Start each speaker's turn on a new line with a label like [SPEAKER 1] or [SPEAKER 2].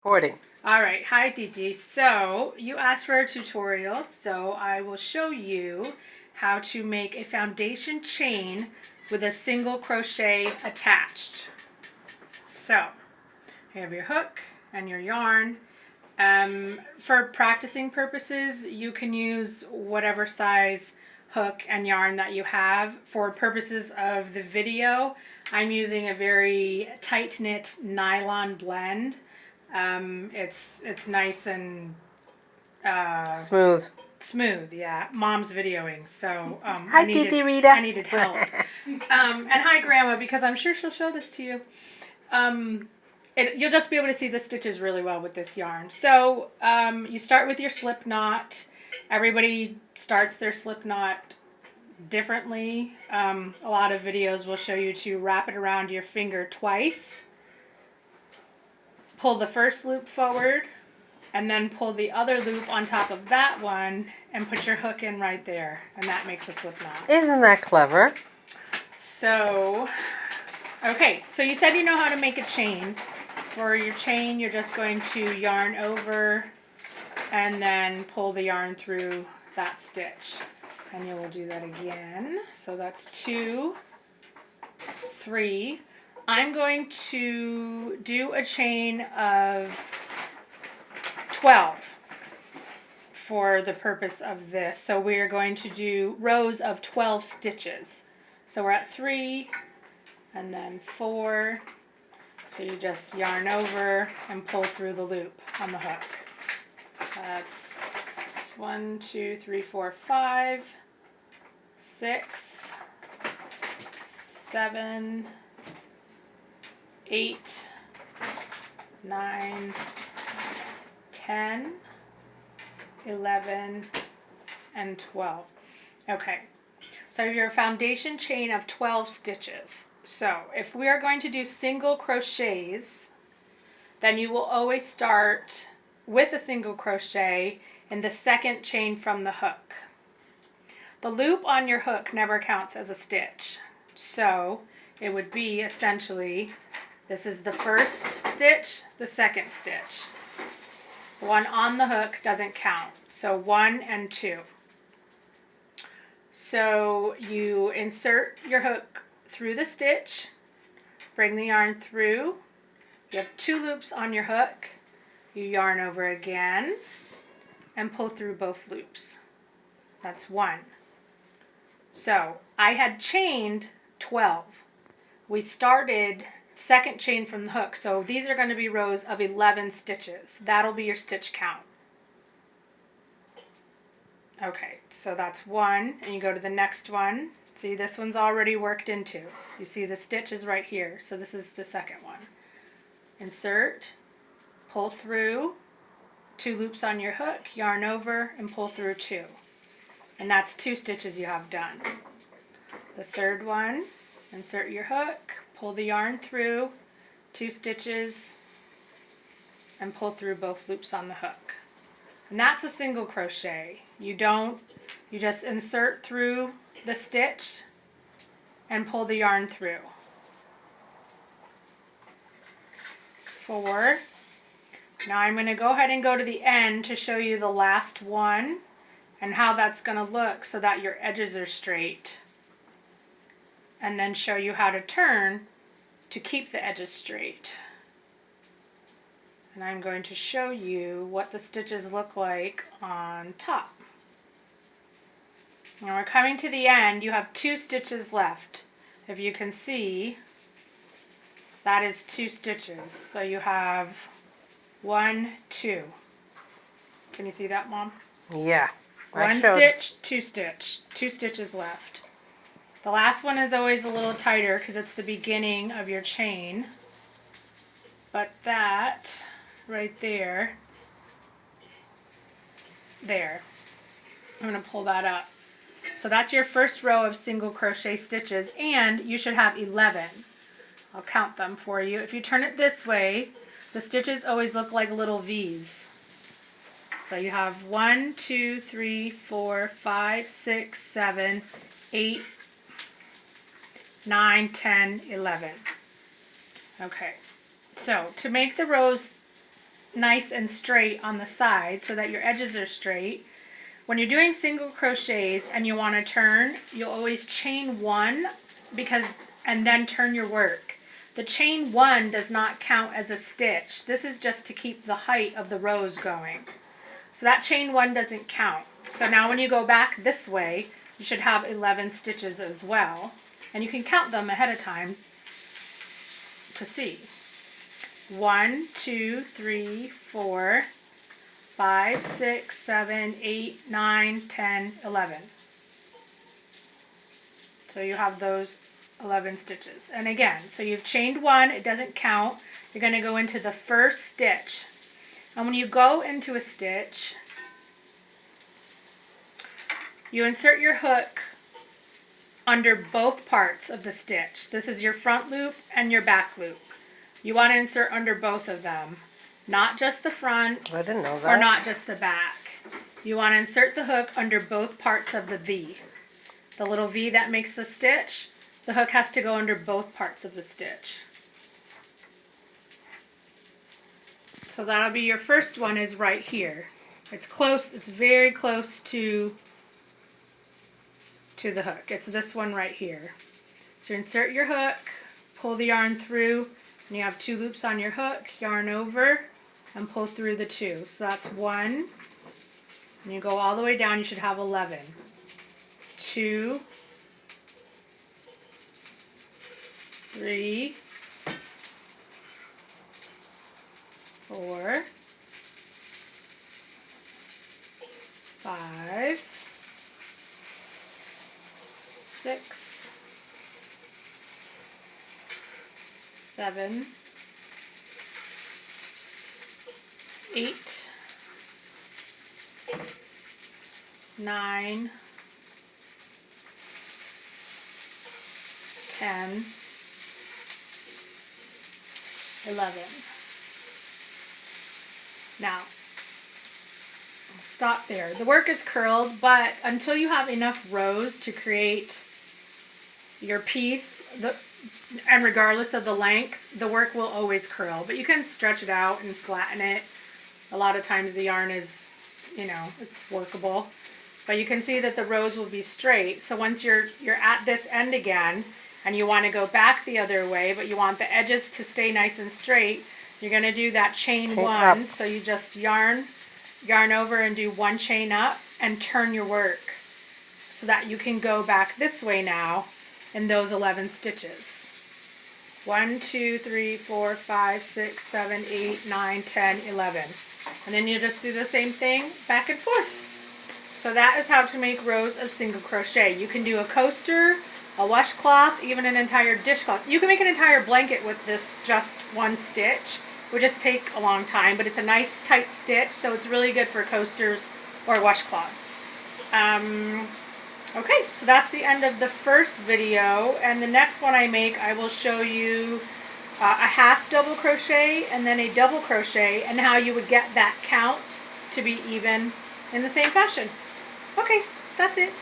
[SPEAKER 1] Recording.
[SPEAKER 2] All right, hi Didi. So you asked for a tutorial, so I will show you how to make a foundation chain with a single crochet attached. So you have your hook and your yarn. For practicing purposes, you can use whatever size hook and yarn that you have. For purposes of the video, I'm using a very tight-knit nylon blend. It's nice and
[SPEAKER 1] Smooth.
[SPEAKER 2] smooth, yeah. Mom's videoing, so
[SPEAKER 1] Hi, Titi Rita.
[SPEAKER 2] I needed help. And hi, Grandma, because I'm sure she'll show this to you. You'll just be able to see the stitches really well with this yarn. So you start with your slip knot. Everybody starts their slip knot differently. A lot of videos will show you to wrap it around your finger twice. Pull the first loop forward, and then pull the other loop on top of that one and put your hook in right there, and that makes a slip knot.
[SPEAKER 1] Isn't that clever?
[SPEAKER 2] So, okay, so you said you know how to make a chain. For your chain, you're just going to yarn over and then pull the yarn through that stitch. And you will do that again. So that's 2, 3. I'm going to do a chain of 12 for the purpose of this. So we are going to do rows of 12 stitches. So we're at 3 and then 4. So you just yarn over and pull through the loop on the hook. That's 1, 2, 3, 4, 5, 6, 7, 8, 9, 10, 11, and 12. Okay, so your foundation chain of 12 stitches. So if we are going to do single crochets, then you will always start with a single crochet in the second chain from the hook. The loop on your hook never counts as a stitch. So it would be essentially, this is the first stitch, the second stitch. The one on the hook doesn't count. So 1 and 2. So you insert your hook through the stitch, bring the yarn through. You have 2 loops on your hook. You yarn over again and pull through both loops. That's 1. So I had chained 12. We started second chain from the hook, so these are going to be rows of 11 stitches. That'll be your stitch count. Okay, so that's 1, and you go to the next one. See, this one's already worked into. You see the stitch is right here, so this is the second one. Insert, pull through, 2 loops on your hook, yarn over, and pull through 2. And that's 2 stitches you have done. The third one, insert your hook, pull the yarn through, 2 stitches, and pull through both loops on the hook. And that's a single crochet. You just insert through the stitch and pull the yarn through. 4. Now I'm going to go ahead and go to the end to show you the last one and how that's going to look so that your edges are straight. And then show you how to turn to keep the edges straight. And I'm going to show you what the stitches look like on top. Now we're coming to the end. You have 2 stitches left. If you can see, that is 2 stitches. So you have 1, 2. Can you see that, Mom?
[SPEAKER 1] Yeah.
[SPEAKER 2] 1 stitch, 2 stitch. 2 stitches left. The last one is always a little tighter because it's the beginning of your chain. But that right there, I'm going to pull that up. So that's your first row of single crochet stitches, and you should have 11. I'll count them for you. If you turn it this way, the stitches always look like little V's. So you have 1, 2, 3, 4, 5, 6, 7, 8, 9, 10, 11. Okay, so to make the rows nice and straight on the side so that your edges are straight. When you're doing single crochets and you want to turn, you'll always chain one and then turn your work. The chain one does not count as a stitch. This is just to keep the height of the rows going. So that chain one doesn't count. So now when you go back this way, you should have 11 stitches as well. And you can count them ahead of time to see. 1, 2, 3, 4, 5, 6, 7, 8, 9, 10, 11. So you have those 11 stitches. And again, so you've chained one, it doesn't count. You're going to go into the first stitch. And when you go into a stitch, you insert your hook under both parts of the stitch. This is your front loop and your back loop. You want to insert under both of them, not just the front
[SPEAKER 1] I didn't know that.
[SPEAKER 2] or not just the back. You want to insert the hook under both parts of the V. The little V that makes the stitch, the hook has to go under both parts of the stitch. So that'll be your first one is right here. It's close, it's very close to the hook. It's this one right here. So insert your hook, pull the yarn through, and you have 2 loops on your hook, yarn over, and pull through the 2. So that's 1, and you go all the way down, you should have 11. 2, 3, 4, 5, 6, 7, 8, 9, 10, 11. Now, I'll stop there. The work is curled, but until you have enough rows to create your piece, and regardless of the length, the work will always curl. But you can stretch it out and flatten it. A lot of times the yarn is, it's workable. But you can see that the rows will be straight. So once you're at this end again, and you want to go back the other way, but you want the edges to stay nice and straight, you're going to do that chain one.
[SPEAKER 1] Up.
[SPEAKER 2] So you just yarn over and do 1 chain up and turn your work so that you can go back this way now in those 11 stitches. 1, 2, 3, 4, 5, 6, 7, 8, 9, 10, 11. And then you just do the same thing back and forth. So that is how to make rows of single crochet. You can do a coaster, a washcloth, even an entire dishcloth. You can make an entire blanket with this just 1 stitch. It would just take a long time, but it's a nice tight stitch, so it's really good for coasters or washcloths. Okay, so that's the end of the first video, and the next one I make, I will show you a half double crochet and then a double crochet and how you would get that count to be even in the same fashion. Okay, that's it.